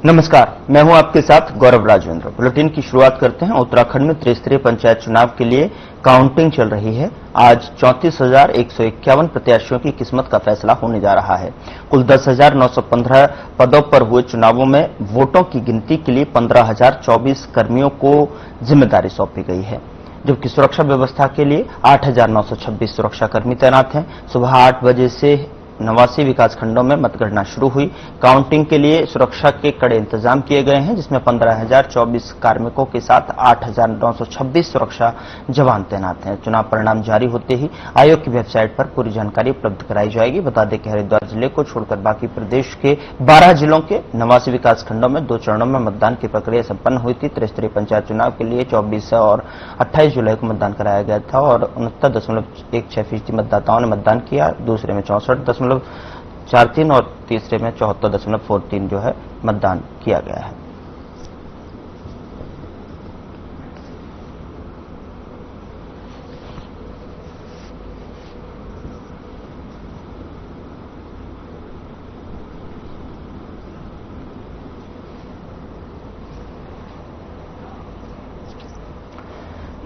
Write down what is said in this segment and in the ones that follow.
नमस्कार, मैं हूं आपके साथ गौरव राजेंद्र। बुलेटिन की शुरुआत करते हैं। उत्तराखंड में त्रिस्तरीय पंचायत चुनाव के लिए काउंटिंग चल रही है। आज 34,151 प्रत्याशियों की किस्मत का फैसला होने जा रहा है। कुल 10,915 पदों पर हुए चुनावों में वोटों की गिनती के लिए 15,024 कर्मियों को जिम्मेदारी सौंपी गई है, जबकि सुरक्षा व्यवस्था के लिए 8,926 सुरक्षाकर्मी तैनात हैं। सुबह 8 बजे से 89 विकासखंडों में मतगणना शुरू हुई। काउंटिंग के लिए सुरक्षा के कड़े इंतजाम किए गए हैं, जिसमें 15,024 कार्मिकों के साथ 8,926 सुरक्षा जवान तैनात हैं। चुनाव परिणाम जारी होते ही आयोग की वेबसाइट पर पूरी जानकारी उपलब्ध कराई जाएगी। बता दें कि हरिद्वार जिले को छोड़कर बाकी प्रदेश के 12 जिलों के 89 विकासखंडों में 2 चरणों में मतदान की प्रक्रिया संपन्न हुई थी। त्रिस्तरीय पंचायत चुनाव के लिए 24 और 28 जुलाई को मतदान कराया गया था और 69.16% मतदाताओं ने मतदान किया। दूसरे में 64.43 और तीसरे में 74.43 जो है मतदान किया गया है।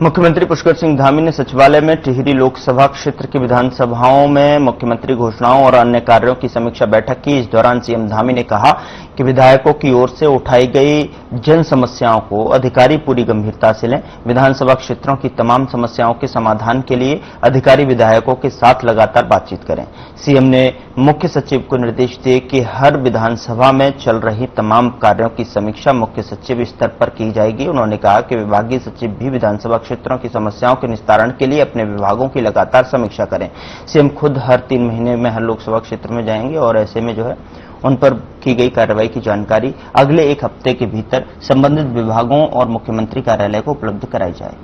मुख्यमंत्री पुष्कर सिंह धामी ने सचिवालय में टिहरी लोकसभा क्षेत्र की विधानसभाओं में मुख्यमंत्री घोषणाओं और अन्य कार्यों की समीक्षा बैठक की। इस दौरान सीएम धामी ने कहा कि विधायकों की ओर से उठाई गई जन समस्याओं को अधिकारी पूरी गंभीरता से लें। विधानसभा क्षेत्रों की तमाम समस्याओं के समाधान के लिए अधिकारी विधायकों के साथ लगातार बातचीत करें। सीएम ने मुख्य सचिव को निर्देश दिए कि हर विधानसभा में चल रही तमाम कार्यों की समीक्षा मुख्य सचिव स्तर पर की जाएगी। उन्होंने कहा कि विभागीय सचिव भी विधानसभा क्षेत्रों की समस्याओं के निस्तारण के लिए अपने विभागों की लगातार समीक्षा करें। सीएम खुद हर 3 महीने में हर लोकसभा क्षेत्र में जाएंगे और ऐसे में जो है उन पर की गई कार्रवाई की जानकारी अगले 1 हफ्ते के भीतर संबंधित विभागों और मुख्यमंत्री कार्यालय को उपलब्ध कराई जाए।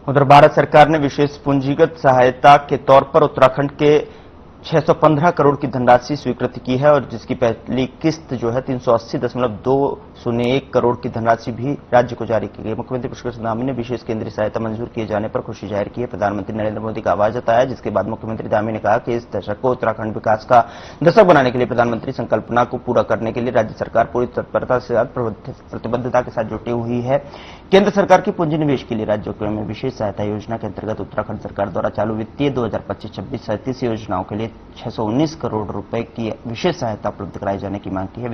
उधर भारत सरकार ने विशेष पूंजीगत सहायता के तौर पर उत्तराखंड के 615 करोड़ की धनराशि स्वीकृत की है और जिसकी पहली किस्त जो है 380.201 करोड़ की धनराशि भी राज्य को जारी की गई। मुख्यमंत्री पुष्कर सिंह धामी ने विशेष केंद्रीय सहायता मंजूर किए जाने पर खुशी जाहिर की है। प्रधानमंत्री नरेंद्र मोदी का आभार जताया, जिसके बाद मुख्यमंत्री धामी ने कहा कि इस दशक को उत्तराखंड विकास का दशक बनाने के लिए प्रधानमंत्री संकल्पना को पूरा करने के लिए राज्य सरकार पूरी तत्परता से साथ प्रतिबद्धता के साथ जुटी हुई है। केंद्र सरकार की पूंजी निवेश के लिए राज्यों में विशेष सहायता योजना के अंतर्गत उत्तराखंड सरकार द्वारा चालू वित्तीय 2025-26 37 योजनाओं के लिए 619 करोड़ रुपए की विशेष सहायता उपलब्ध कराए जाने की मांग की है।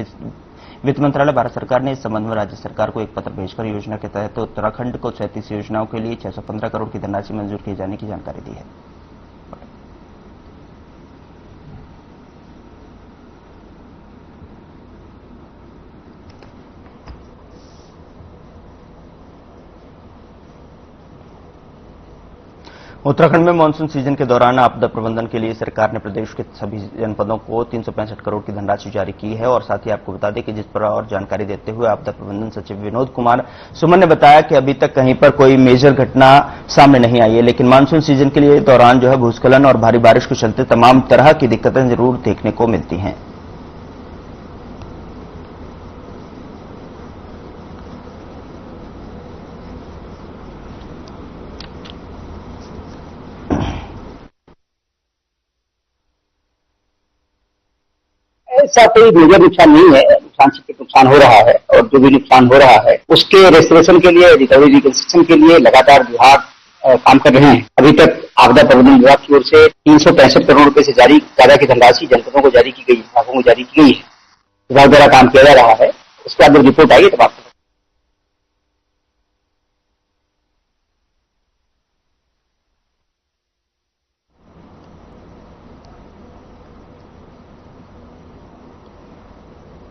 वित्त मंत्रालय भारत सरकार ने इस संबंध में राज्य सरकार को एक पत्र भेजकर योजना के तहत उत्तराखंड को 37 योजनाओं के लिए 615 करोड़ की धनराशि मंजूर किए जाने की जानकारी दी है। उत्तराखंड में मानसून सीजन के दौरान आपदा प्रबंधन के लिए सरकार ने प्रदेश के सभी जनपदों को 365 करोड़ की धनराशि जारी की है। और साथ ही आपको बता दें कि जिस पर और जानकारी देते हुए आपदा प्रबंधन सचिव विनोद कुमार सुमन ने बताया कि अभी तक कहीं पर कोई मेजर घटना सामने नहीं आई है, लेकिन मानसून सीजन के लिए दौरान जो है भूस्खलन और भारी बारिश के चलते तमाम तरह की दिक्कतें जरूर देखने को मिलती हैं। ऐसा कोई मेजर नुकसान नहीं है। नुकसान से नुकसान हो रहा है और जो भी नुकसान हो रहा है उसके रेस्टोरेशन के लिए, रिकवरी रिकंस्ट्रक्शन के लिए लगातार विभाग काम कर रहे हैं। अभी तक आपदा प्रबंधन विभाग की ओर से 365 करोड़ रुपए से ज्यादा की धनराशि जनपदों को जारी की गई, विभागों को जारी की गई है। विभाग द्वारा काम किया जा रहा है। उसके बाद जब रिपोर्ट आएगी तब आपको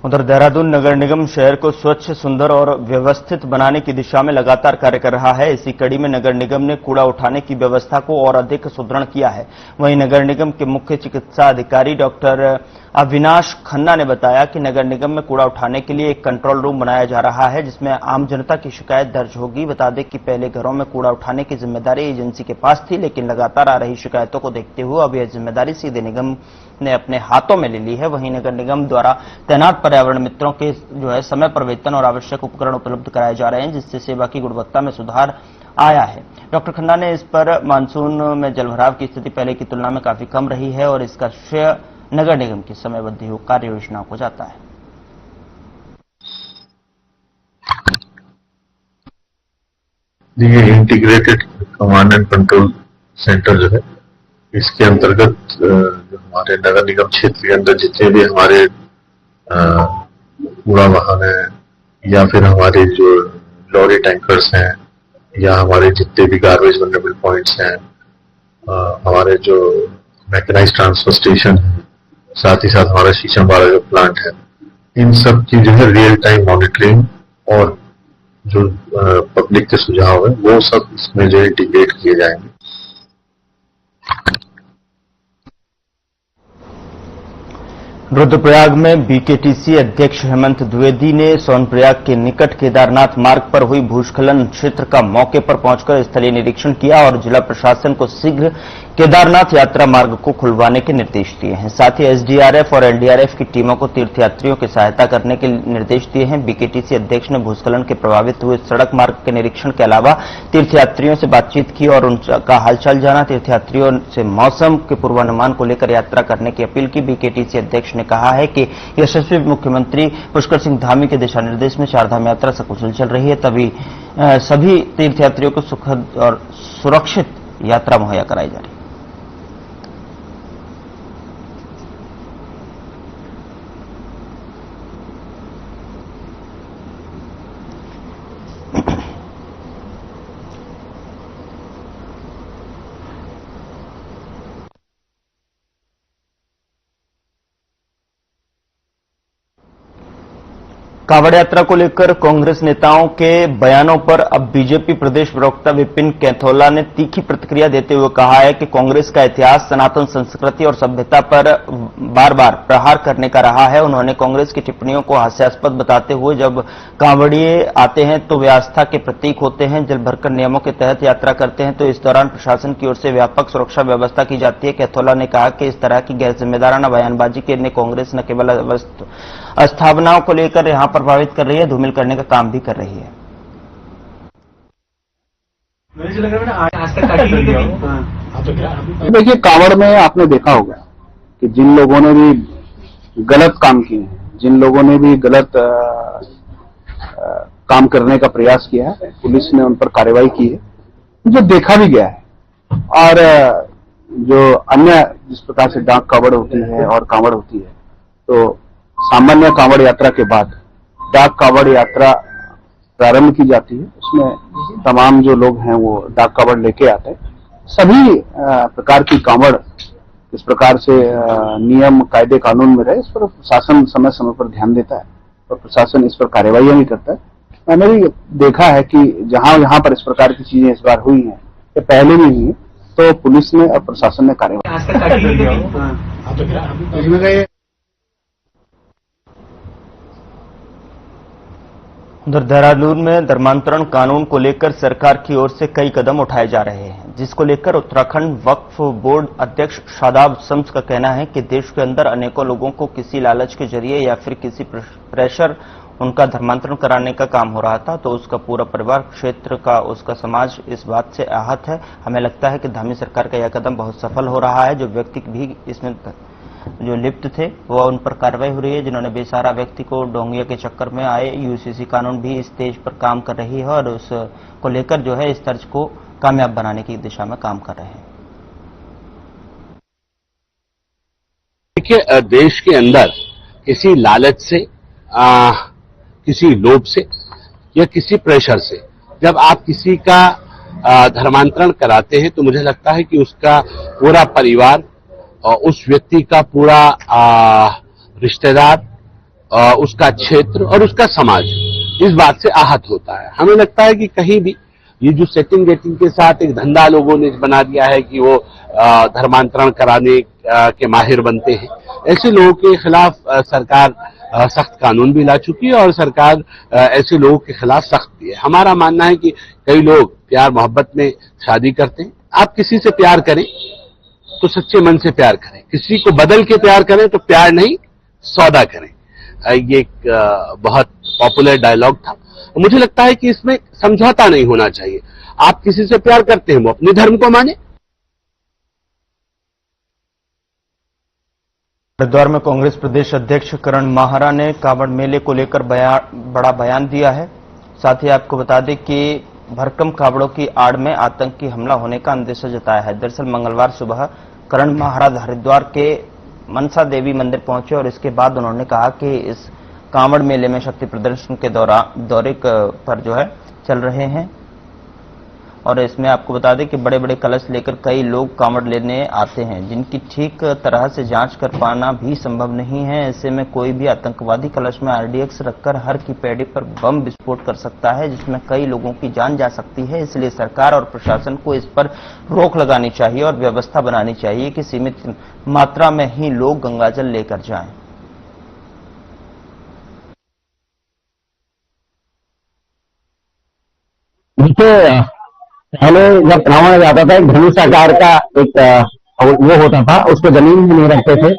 उधर देहरादून नगर निगम शहर को स्वच्छ, सुंदर और व्यवस्थित बनाने की दिशा में लगातार कार्य कर रहा है। इसी कड़ी में नगर निगम ने कूड़ा उठाने की व्यवस्था को और अधिक सुदृढ़ किया है। वहीं नगर निगम के मुख्य चिकित्सा अधिकारी डॉक्टर अविनाश खन्ना ने बताया कि नगर निगम में कूड़ा उठाने के लिए एक कंट्रोल रूम बनाया जा रहा है, जिसमें आम जनता की शिकायत दर्ज होगी। बता दें कि पहले घरों में कूड़ा उठाने की जिम्मेदारी एजेंसी के पास थी, लेकिन लगातार आ रही शिकायतों को देखते हुए अब यह जिम्मेदारी सीधे निगम ने अपने हाथों में ले ली है। वहीं नगर निगम द्वारा तैनात पर्यावरण मित्रों के समय पर वेतन और आवश्यक उपकरण उपलब्ध कराए जा रहे हैं, जिससे सेवा की गुणवत्ता में सुधार आया है। डॉक्टर खन्ना ने इस पर मानसून में जलभराव की स्थिति पहले की तुलना में काफी कम रही है और इसका श्रेय नगर निगम की समयबद्ध कार्य योजनाओं को जाता है। ये integrated command and control centre जो है, इसके अंतर्गत जो हमारे नगर निगम क्षेत्र के अंदर जितने भी हमारे कूड़ा वाहन है या फिर हमारे जो लॉरी टैंकर्स हैं या हमारे जितने भी गार्बेज वल्नरेबल पॉइंट्स हैं, हमारे जो मैकेनाइज्ड ट्रांसफर स्टेशन है, साथ ही साथ हमारा शीशम वाला जो प्लांट है, इन सब की जो है रियल टाइम मॉनिटरिंग और जो पब्लिक के सुझाव है वो सब इसमें जो इंटीग्रेट किए जाएंगे। रुद्रप्रयाग में बीकेटीसी अध्यक्ष हेमंत द्विवेदी ने सोनप्रयाग के निकट केदारनाथ मार्ग पर हुई भूस्खलन क्षेत्र का मौके पर पहुंचकर स्थलीय निरीक्षण किया और जिला प्रशासन को शीघ्र केदारनाथ यात्रा मार्ग को खुलवाने के निर्देश दिए हैं। साथ ही एसडीआरएफ और एनडीआरएफ की टीमों को तीर्थयात्रियों की सहायता करने के निर्देश दिए हैं। बीकेटीसी अध्यक्ष ने भूस्खलन के प्रभावित हुए सड़क मार्ग के निरीक्षण के अलावा तीर्थयात्रियों से बातचीत की और उनका हालचाल जाना। तीर्थयात्रियों से मौसम के पूर्वानुमान को लेकर यात्रा करने की अपील की। बीकेटीसी अध्यक्ष ने कहा है कि यशस्वी मुख्यमंत्री पुष्कर सिंह धामी के दिशा निर्देश में चारधाम यात्रा सकुशल चल रही है, तभी सभी तीर्थयात्रियों को सुखद और सुरक्षित यात्रा मुहैया कराई जा रही है। कांवड़ यात्रा को लेकर कांग्रेस नेताओं के बयानों पर अब बीजेपी प्रदेश प्रवक्ता विपिन कैथोला ने तीखी प्रतिक्रिया देते हुए कहा है कि कांग्रेस का इतिहास सनातन संस्कृति और सभ्यता पर बार बार प्रहार करने का रहा है। उन्होंने कांग्रेस की टिप्पणियों को हास्यास्पद बताते हुए जब कांवड़िए आते हैं तो वे आस्था के प्रतीक होते हैं, जल भरकर नियमों के तहत यात्रा करते हैं, तो इस दौरान प्रशासन की ओर से व्यापक सुरक्षा व्यवस्था की जाती है। कैथोला ने कहा कि इस तरह की गैर जिम्मेदाराना बयानबाजी के लिए कांग्रेस न केवल स्थापनाओं को लेकर यहां प्रभावित कर रही है, धूमिल करने का काम भी कर रही है। देखिए, कांवड़ में आपने देखा होगा कि जिन लोगों ने भी गलत काम किए हैं, जिन लोगों ने भी गलत काम करने का प्रयास किया है, पुलिस ने उन पर कार्रवाई की है, जो देखा भी गया है। और जो अन्य जिस प्रकार से डाक कांवड़ होती है और कांवड़ होती है, तो सामान्य कांवड़ यात्रा के बाद डाक कांवड़ यात्रा प्रारंभ की जाती है। उसमें तमाम जो लोग हैं वो डाक कांवड़ लेके आते हैं। सभी प्रकार की कांवड़ इस प्रकार से नियम कायदे कानून में रहे, इस पर प्रशासन समय समय पर ध्यान देता है और प्रशासन इस पर कार्रवाइयां भी करता है। मैंने भी देखा है कि जहां पर इस प्रकार की चीजें इस बार हुई हैं या पहले भी हुई, तो पुलिस ने और प्रशासन ने कार्रवाई। उधर देहरादून में धर्मांतरण कानून को लेकर सरकार की ओर से कई कदम उठाए जा रहे हैं, जिसको लेकर उत्तराखंड वक्फ बोर्ड अध्यक्ष शादाब शम्स का कहना है कि देश के अंदर अनेकों लोगों को किसी लालच के जरिए या फिर किसी प्रेशर उनका धर्मांतरण कराने का काम हो रहा था, तो उसका पूरा परिवार, क्षेत्र का उसका समाज इस बात से आहत है। हमें लगता है कि धामी सरकार का यह कदम बहुत सफल हो रहा है। जो व्यक्ति भी इसमें जो लिप्त थे वो उन पर कार्रवाई हो रही है, जिन्होंने बेसहारा व्यक्ति को डोंगिया के चक्कर में आए। यूसीसी कानून भी इस तेज पर काम कर रही है और उसको लेकर जो है इस तर्ज को कामयाब बनाने की दिशा में काम कर रहे हैं। देखिए, देश के अंदर किसी लालच से, किसी लोभ से या किसी प्रेशर से जब आप किसी का धर्मांतरण कराते हैं, तो मुझे लगता है कि उसका पूरा परिवार और उस व्यक्ति का पूरा रिश्तेदार उसका क्षेत्र और उसका समाज इस बात से आहत होता है। हमें लगता है कि कहीं भी ये जो सेटिंग गेटिंग के साथ एक धंधा लोगों ने बना दिया है कि वो धर्मांतरण कराने के माहिर बनते हैं, ऐसे लोगों के खिलाफ सरकार सख्त कानून भी ला चुकी है और सरकार ऐसे लोगों के खिलाफ सख्त भी है। हमारा मानना है कि कई लोग प्यार मोहब्बत में शादी करते हैं। आप किसी से प्यार करें तो सच्चे मन से प्यार करें, किसी को बदल के प्यार करें तो प्यार नहीं सौदा करें। ये एक बहुत पॉपुलर डायलॉग था। मुझे लगता है कि इसमें समझौता नहीं होना चाहिए। आप किसी से प्यार करते हैं वो अपने धर्म को माने। हरिद्वार में कांग्रेस प्रदेश अध्यक्ष करण माहरा ने कांवड़ मेले को लेकर बड़ा बयान दिया है। साथ ही आपको बता दें कि भरकम कांवड़ों की आड़ में आतंकी हमला होने का अंदेशा जताया है। दरअसल मंगलवार सुबह करण माहरा हरिद्वार के मनसा देवी मंदिर पहुंचे और इसके बाद उन्होंने कहा कि इस कांवड़ मेले में शक्ति प्रदर्शन के दौरे पर जो है चल रहे हैं और इसमें आपको बता दें कि बड़े बड़े कलश लेकर कई लोग कांवड़ लेने आते हैं, जिनकी ठीक तरह से जांच कर पाना भी संभव नहीं है। ऐसे में कोई भी आतंकवादी कलश में आरडीएक्स रखकर हर की पैड़ी पर बम विस्फोट कर सकता है, जिसमें कई लोगों की जान जा सकती है। इसलिए सरकार और प्रशासन को इस पर रोक लगानी चाहिए और व्यवस्था बनानी चाहिए कि सीमित मात्रा में ही लोग गंगाजल लेकर जाएं। पहले जब रावण जाता था एक धनुष आकार का एक वो होता था, उसको जमीन में नहीं रखते थे।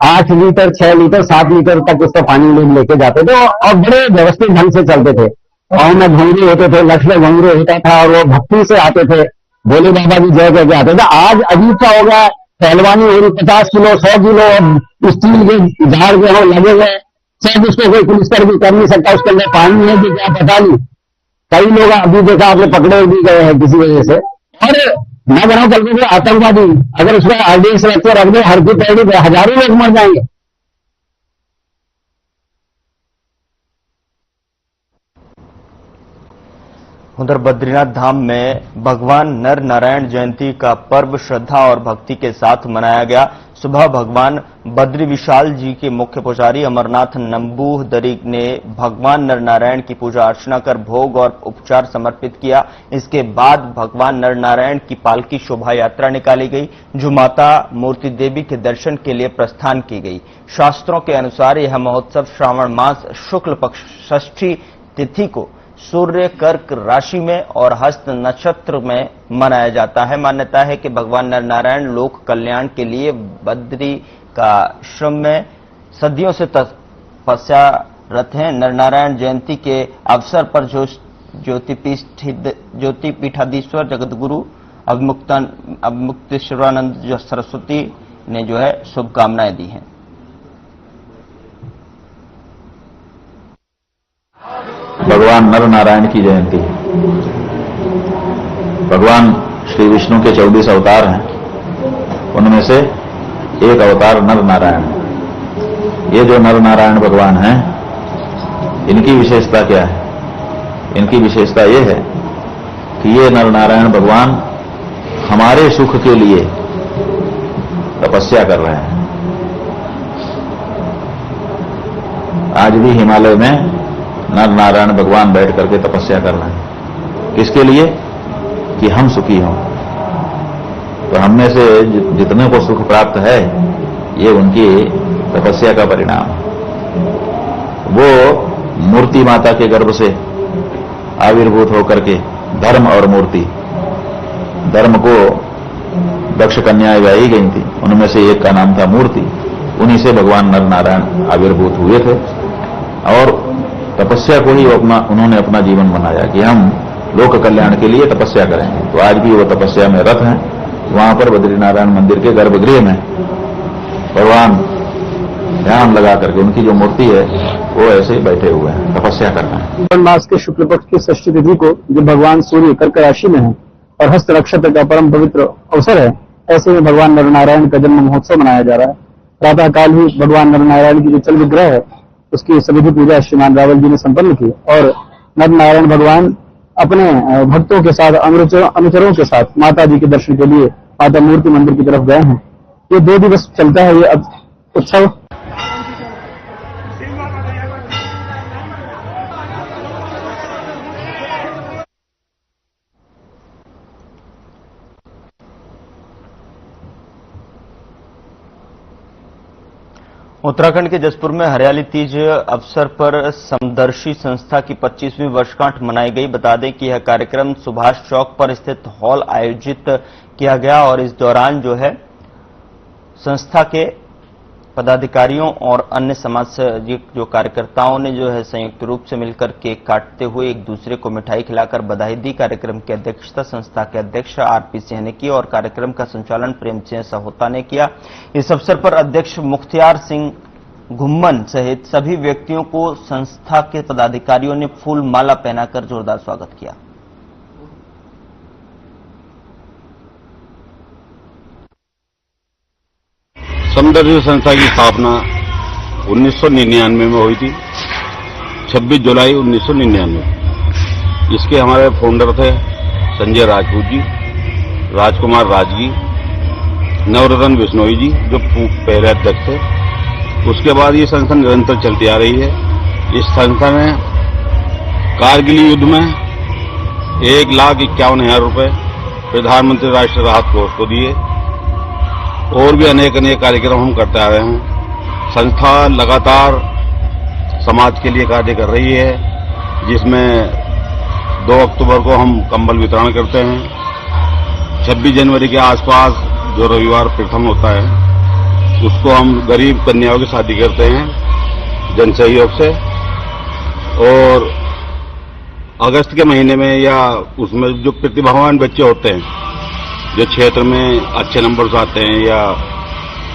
8 लीटर 6 लीटर 7 लीटर तक उसका पानी लोग लेके जाते थे और बड़े व्यवस्थित ढंग से चलते थे। गाँव में घुंघरू होते थे, लक्ष्य में घुंघरू होता था और वो भक्ति से आते थे, भोले बाबा की जय करके आते थे। आज अजीब सा हो गया, पहलवानी हो रही 50 किलो 100 किलो स्टील के झाड़ के हो लगे हुए, शायद उसको कोई पुलिसकर्मी कर नहीं सकता, उसके अंदर पानी है कि क्या पता नहीं। कई लोग अभी देखा आपने पकड़े भी गए हैं किसी वजह से। और मैं बना कल को आतंकवादी अगर उसमें आरडीएक्स रख दे हर की पैड़ी हजारों लोग मर जाएंगे। उधर बद्रीनाथ धाम में भगवान नर नारायण जयंती का पर्व श्रद्धा और भक्ति के साथ मनाया गया। सुबह भगवान बद्री विशाल जी के मुख्य पुजारी अमरनाथ नंबूदरी ने भगवान नर नारायण की पूजा अर्चना कर भोग और उपचार समर्पित किया। इसके बाद भगवान नर नारायण की पालकी शोभा यात्रा निकाली गई, जो माता मूर्ति देवी के दर्शन के लिए प्रस्थान की गई। शास्त्रों के अनुसार यह महोत्सव श्रावण मास शुक्ल पक्ष षष्ठी तिथि को सूर्य कर्क राशि में और हस्त नक्षत्र में मनाया जाता है। मान्यता है कि भगवान नर नारायण लोक कल्याण के लिए बद्री का आश्रम में सदियों से तपस्यारत हैं। नर नारायण जयंती के अवसर पर ज्योतिपीठाधीश्वर जगतगुरु अवमुक्तेश्वरानंद सरस्वती ने जो है शुभकामनाएं दी हैं। भगवान नर नारायण की जयंती। भगवान श्री विष्णु के 24 अवतार हैं, उनमें से एक अवतार नर नारायण। ये जो नर नारायण भगवान हैं, इनकी विशेषता क्या है? इनकी विशेषता ये है कि ये नर नारायण भगवान हमारे सुख के लिए तपस्या कर रहे हैं। आज भी हिमालय में नर नारायण भगवान बैठ करके तपस्या कर रहे हैं। किसके लिए? कि हम सुखी हों। तो हम में से जितने को सुख प्राप्त है, ये उनकी तपस्या का परिणाम। वो मूर्ति माता के गर्भ से आविर्भूत होकर के धर्म और मूर्ति, धर्म को दक्ष कन्याएं व्याही गई थी, उनमें से एक का नाम था मूर्ति। उन्हीं से भगवान नर नारायण आविर्भूत हुए थे और तपस्या को ही उन्होंने अपना जीवन बनाया कि हम लोक कल्याण के लिए तपस्या करेंगे। तो आज भी वो तपस्या में रत हैं। वहां पर बद्रीनारायण मंदिर के गर्भगृह में भगवान ध्यान लगा करके, उनकी जो मूर्ति है वो ऐसे ही बैठे हुए हैं, तपस्या कर रहे हैं। श्रावण मास के शुक्ल पक्ष की षष्ठी तिथि को जो भगवान सूर्य कर्क राशि में है और हस्त नक्षत्र का परम पवित्र अवसर है, ऐसे में भगवान नर नारायण का जन्म महोत्सव मनाया जा रहा है। प्रातः काल ही भगवान नर नारायण की जो चल विग्रह है उसकी सविधि पूजा श्रीमान रावल जी ने संपन्न की और नर नारायण भगवान अपने भक्तों के साथ अनुचरों के साथ माता जी के दर्शन के लिए माता मूर्ति मंदिर की तरफ गए हैं। ये 2 दिवस चलता है ये उत्सव। उत्तराखंड के जसपुर में हरियाली तीज अवसर पर समदर्शी संस्था की 25वीं वर्षगांठ मनाई गई। बता दें कि यह कार्यक्रम सुभाष चौक पर स्थित हॉल आयोजित किया गया और इस दौरान जो है संस्था के पदाधिकारियों और अन्य समाज से जो कार्यकर्ताओं ने जो है संयुक्त रूप से मिलकर केक काटते हुए एक दूसरे को मिठाई खिलाकर बधाई दी। कार्यक्रम की अध्यक्षता संस्था के अध्यक्ष आरपी सिंह ने की और कार्यक्रम का संचालन प्रेम सिंह सहोता ने किया। इस अवसर पर अध्यक्ष मुख्तियार सिंह घुम्मन सहित सभी व्यक्तियों को संस्था के पदाधिकारियों ने फूल माला पहनाकर जोरदार स्वागत किया। समदर्शी संस्था की स्थापना 1999 में हुई थी, 26 जुलाई 1999। इसके हमारे फाउंडर थे संजय राजपूत जी, राजकुमार राजगी, नवरत्न बिश्नोई जी जो पहले अध्यक्ष थे। उसके बाद ये संस्था निरंतर चलती आ रही है। इस संस्था ने कारगिल युद्ध में 1,51,000 रुपए प्रधानमंत्री राष्ट्रीय राहत कोष को दिए और भी अनेक कार्यक्रम हम करते आ रहे हैं। संस्था लगातार समाज के लिए कार्य कर रही है, जिसमें 2 अक्टूबर को हम कंबल वितरण करते हैं। 26 जनवरी के आसपास जो रविवार प्रथम होता है उसको हम गरीब कन्याओं की शादी करते हैं जन सहयोग से। और अगस्त के महीने में या उसमें जो प्रतिभावान बच्चे होते हैं जो क्षेत्र में अच्छे नंबर आते हैं या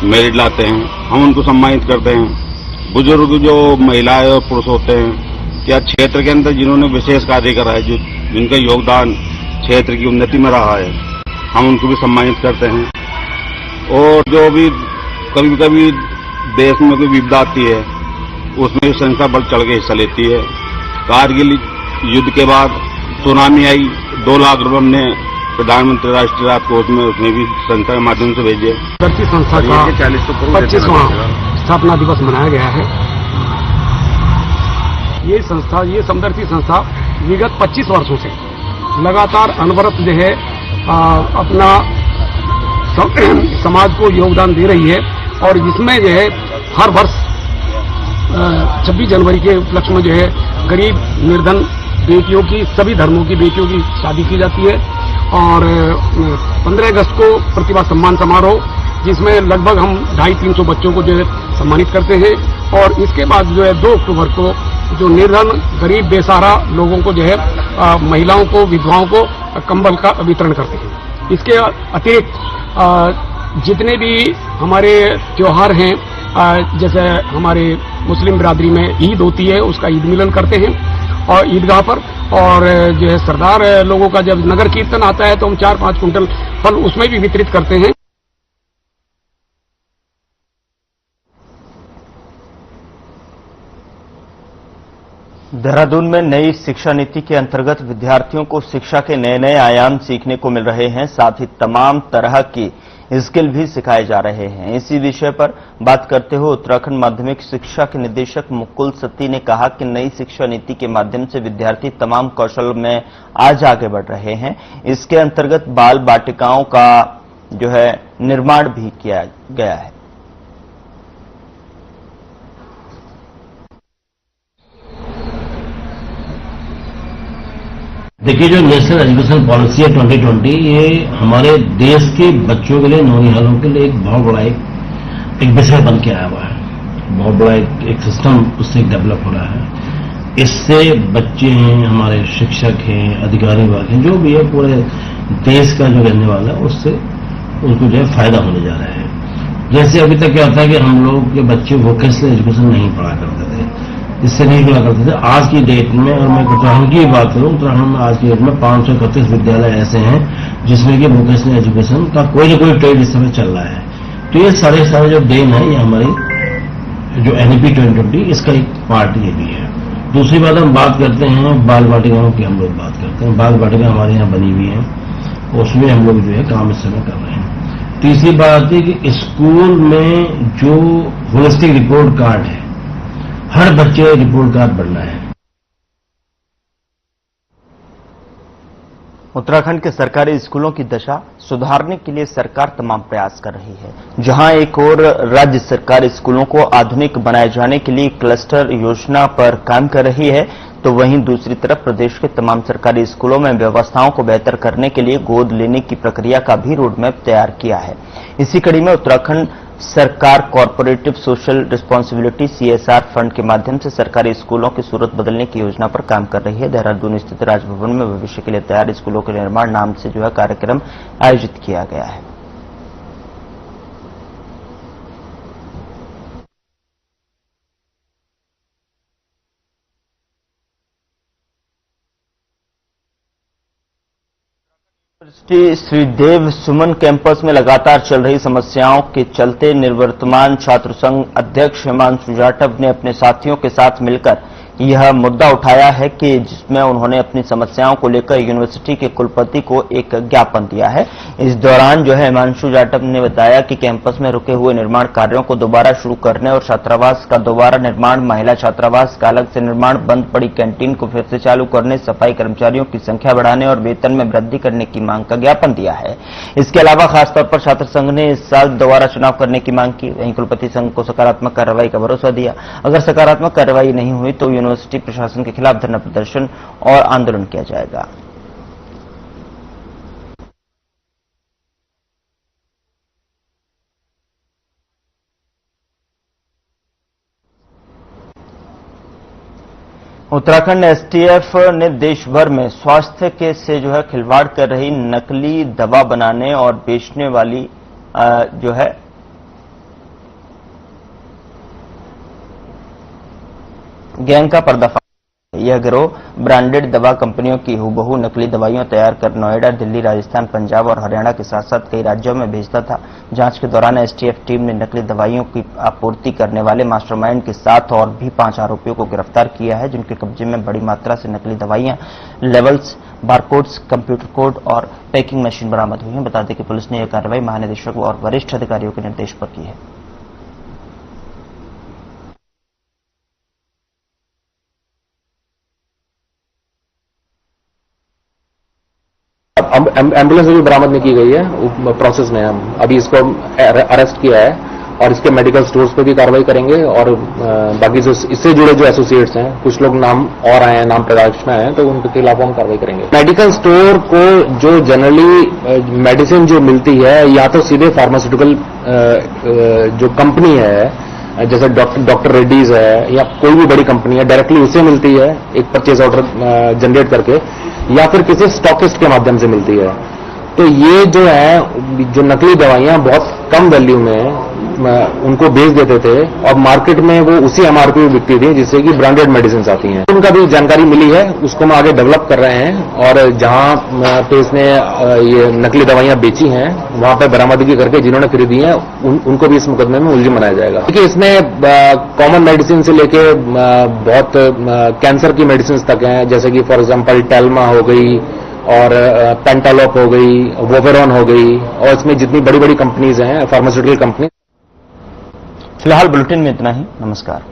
मेरिट लाते हैं, हम उनको सम्मानित करते हैं। बुजुर्ग जो महिलाएं और पुरुष होते हैं क्या क्षेत्र के अंदर जिन्होंने विशेष कार्य करा है, जो जिनका योगदान क्षेत्र की उन्नति में रहा है, हम उनको भी सम्मानित करते हैं। और जो भी कभी कभी देश में कोई विपदा आती है उसमें संस्था बढ़ चढ़ के हिस्सा लेती है। कारगिल युद्ध के बाद सुनामी आई, 2 लाख रुपए हमने प्रधानमंत्री राष्ट्रीय राहत कोष में उसमें भी संस्था के माध्यम से भेजे। समदर्शी संस्था का 25वां स्थापना दिवस मनाया गया है। ये समदर्शी संस्था विगत 25 वर्षों से लगातार अनवरत जो है अपना समाज को योगदान दे रही है और इसमें जो है हर वर्ष 26 जनवरी के उपलक्ष्य में जो है गरीब निर्धन बेटियों की, सभी धर्मों की बेटियों की शादी की जाती है। और 15 अगस्त को प्रतिभा सम्मान समारोह, जिसमें लगभग हम 250-300 बच्चों को जो है सम्मानित करते हैं। और इसके बाद जो है 2 अक्टूबर को जो निर्धन गरीब बेसहारा लोगों को जो है महिलाओं को, विधवाओं को कंबल का वितरण करते हैं। इसके अतिरिक्त जितने भी हमारे त्योहार हैं, जैसे हमारे मुस्लिम बिरादरी में ईद होती है, उसका ईद मिलन करते हैं और ईदगाह पर। और जो है सरदार लोगों का जब नगर कीर्तन आता है तो हम 4-5 कुंटल फल उसमें भी वितरित करते हैं। देहरादून में नई शिक्षा नीति के अंतर्गत विद्यार्थियों को शिक्षा के नए नए आयाम सीखने को मिल रहे हैं, साथ ही तमाम तरह की स्किल भी सिखाए जा रहे हैं। इसी विषय पर बात करते हुए उत्तराखंड माध्यमिक शिक्षा के निदेशक मुकुल सत्ती ने कहा कि नई शिक्षा नीति के माध्यम से विद्यार्थी तमाम कौशल में आज आगे बढ़ रहे हैं। इसके अंतर्गत बाल बाटिकाओं का जो है निर्माण भी किया गया है। देखिए, जो नेशनल एजुकेशन पॉलिसी है 2020, ये हमारे देश के बच्चों के लिए, नौनिहालों के लिए एक बहुत बड़ा एक विषय बन के आया हुआ है। बहुत बड़ा एक सिस्टम उससे डेवलप हो रहा है। इससे बच्चे हैं, हमारे शिक्षक हैं, अधिकारी वर्ग हैं, जो भी है पूरे देश का जो रहने वाला है उससे उनको जो है फायदा होने जा रहा है। जैसे अभी तक क्या होता है कि हम लोग के बच्चे वोकेशनल एजुकेशन नहीं पढ़ा करते थे, इससे नहीं पढ़ा करते थे। आज की डेट में, और मैं उत्तराखंड की बात करूं, उत्तराखंड में आज की डेट में 531 विद्यालय ऐसे हैं जिसमें कि वोकेशनल एजुकेशन का कोई न कोई ट्रेड इस समय चल रहा है। तो ये सारे जो देन है, ये हमारी जो NEP 2020 इसका एक पार्ट ये भी है। दूसरी बात, हम बात करते हैं बाल बाटिकाओं की, हम लोग बात करते हैं। बाल बाटिका हमारे यहाँ बनी हुई है, उसमें हम लोग जो है काम इस समय कर रहे हैं। तीसरी बात आती है कि स्कूल में जो होलिस्टिक रिपोर्ट कार्ड है, हर बच्चे रिपोर्ट कार्ड बनना है। उत्तराखंड के सरकारी स्कूलों की दशा सुधारने के लिए सरकार तमाम प्रयास कर रही है। जहां एक ओर राज्य सरकार स्कूलों को आधुनिक बनाए जाने के लिए क्लस्टर योजना पर काम कर रही है, तो वहीं दूसरी तरफ प्रदेश के तमाम सरकारी स्कूलों में व्यवस्थाओं को बेहतर करने के लिए गोद लेने की प्रक्रिया का भी रोडमैप तैयार किया है। इसी कड़ी में उत्तराखंड सरकार corporative social responsibility CSR fund के माध्यम से सरकारी स्कूलों की सूरत बदलने की योजना पर काम कर रही है। देहरादून स्थित राजभवन में भविष्य के लिए तैयार स्कूलों के निर्माण नाम से कार्यक्रम आयोजित किया गया है। यूनिवर्सिटी श्रीदेव सुमन कैंपस में लगातार चल रही समस्याओं के चलते निवर्तमान छात्र संघ अध्यक्ष हिमांशु जाटव ने अपने साथियों के साथ मिलकर यह मुद्दा उठाया है कि जिसमें उन्होंने अपनी समस्याओं को लेकर यूनिवर्सिटी के कुलपति को एक ज्ञापन दिया है। इस दौरान हिमांशु जाटव ने बताया कि कैंपस में रुके हुए निर्माण कार्यों को दोबारा शुरू करने और छात्रावास का दोबारा निर्माण, महिला छात्रावास का अलग से निर्माण, बंद पड़ी कैंटीन को फिर से चालू करने, सफाई कर्मचारियों की संख्या बढ़ाने और वेतन में वृद्धि करने की मांग का ज्ञापन दिया है। इसके अलावा खासतौर पर छात्र संघ ने इस साल दोबारा चुनाव करने की मांग की। वहीं कुलपति संघ को सकारात्मक कार्रवाई का भरोसा दिया। अगर सकारात्मक कार्रवाई नहीं हुई तो यूनिवर्सिटी प्रशासन के खिलाफ धरना प्रदर्शन और आंदोलन किया जाएगा। उत्तराखंड STF ने देश भर में स्वास्थ्य के से खिलवाड़ कर रही नकली दवा बनाने और बेचने वाली गैंग का पर्दाफाश। यह गिरोह ब्रांडेड दवा कंपनियों की हूबहू नकली दवाइयां तैयार कर नोएडा, दिल्ली, राजस्थान, पंजाब और हरियाणा के साथ साथ कई राज्यों में भेजता था। जांच के दौरान STF टीम ने नकली दवाइयों की आपूर्ति करने वाले मास्टरमाइंड के साथ और भी 5 आरोपियों को गिरफ्तार किया है, जिनके कब्जे में बड़ी मात्रा से नकली दवाइयां, लेवल्स, बारकोड्स, कंप्यूटर कोड और पैकिंग मशीन बरामद हुई है। बता दें कि पुलिस ने यह कार्रवाई महानिदेशक और वरिष्ठ अधिकारियों के निर्देश पर की है। एम्बुलेंस भी बरामद नहीं की गई है, प्रोसेस में हम अभी इसको अरेस्ट किया है और इसके मेडिकल स्टोर्स पे भी कार्रवाई करेंगे और बाकी जो इससे जुड़े जो एसोसिएट्स हैं, कुछ लोग नाम और आए हैं, नाम प्रकाश में आए हैं, तो उनके खिलाफ हम कार्रवाई करेंगे। मेडिकल स्टोर को जो जनरली मेडिसिन जो मिलती है या तो सीधे फार्मास्यूटिकल जो कंपनी है जैसे डॉक्टर रेड्डीज है या कोई भी बड़ी कंपनी है, डायरेक्टली उससे मिलती है एक परचेज ऑर्डर जनरेट करके, या फिर किसी स्टॉकिस्ट के माध्यम से मिलती है। तो ये जो है जो नकली दवाइयां बहुत कम वैल्यू में उनको बेच देते थे और मार्केट में वो उसी MRP में बिकती थी जिससे कि ब्रांडेड मेडिसिन आती हैं। उनका भी जानकारी मिली है, उसको हम आगे डेवलप कर रहे हैं और जहां पे इसने ये नकली दवाइयां बेची हैं वहां पे बरामदगी करके जिन्होंने खरीदी हैं उनको भी इस मुकदमे में मुलजिम बनाया जाएगा। देखिए इसमें कॉमन मेडिसिन से लेके बहुत कैंसर की मेडिसिन तक हैं, जैसे कि फॉर एग्जाम्पल टेल्मा हो गई और पेंटालॉप हो गई, वोवेरॉन हो गई, और इसमें जितनी बड़ी बड़ी कंपनीज हैं फार्मास्यूटिकल कंपनी। फिलहाल बुलेटिन में इतना ही। नमस्कार।